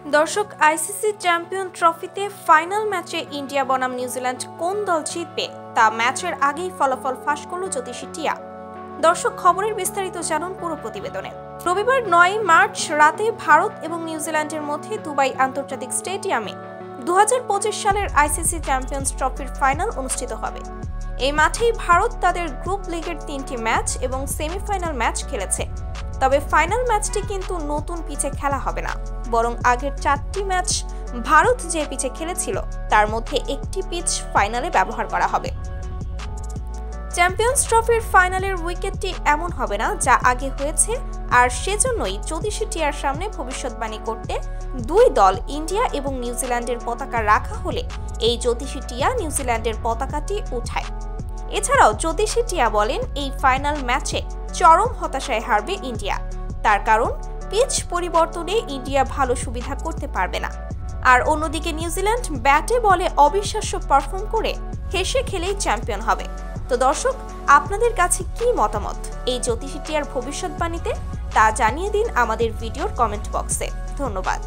দর্শক, ICC champion ট্রফিতে final ম্যাচে ইন্ডিয়া বনাম নিউজিল্যান্ড কোন দল জিতবে তা ম্যাচের আগেই ফলাফল ফাঁস করল জ্যোতিষী টিয়া। দর্শক, খবরের বিস্তারিত জানুন পুরো প্রতিবেদনে। রবিবার 9 মার্চ রাতে ভারত এবং নিউজিল্যান্ডের মধ্যে দুবাই আন্তর্জাতিক স্টেডিয়ামে 2025 সালের আইসিসি চ্যাম্পিয়ন্স ট্রফির ফাইনাল অনুষ্ঠিত হবে। এই মাঠেই ভারত তাদের গ্রুপ লিগের 3টি ম্যাচ এবং সেমিফাইনাল ম্যাচ খেলেছে। তবে ফাইনাল ম্যাচটি কিন্তু নতুন পিচে খেলা হবে না, বরং আগের 4টি ম্যাচ ভারত যে পিচে খেলেছিল তার মধ্যে একটি পিচ ফাইনালে ব্যবহার করা হবে। চ্যাম্পিয়ন্স ট্রফির ফাইনালের উইকেটটি এমন হবে না যা আগে হয়েছে, আর সেজন্যই জ্যোতিষী টিয়ার সামনে ভবিষ্যৎবাণী করতে দুই দল ইন্ডিয়া এবং নিউজিল্যান্ডের পতাকা রাখা হলে এই জ্যোতিষী টিয়া নিউজিল্যান্ডের পতাকাটি উঠায়। এছাড়াও জ্যোতিষী টিয়া বলেন, এই ফাইনাল ম্যাচে চরম হতাশায় হারবে ইন্ডিয়া, তার কারণ পিচ পরিবর্তনে ইন্ডিয়া ভালো সুবিধা করতে পারবে না। আর অন্যদিকে নিউজিল্যান্ড ব্যাটে বলে অবিশ্বাস্য পারফর্ম করে হেসে খেলেই চ্যাম্পিয়ন হবে। তো দর্শক, আপনাদের কাছে কি মতামত এই জ্যোতিষী টিয়ার ভবিষ্যৎবাণীতে তা জানিয়ে দিন আমাদের ভিডিওর কমেন্ট বক্সে। ধন্যবাদ।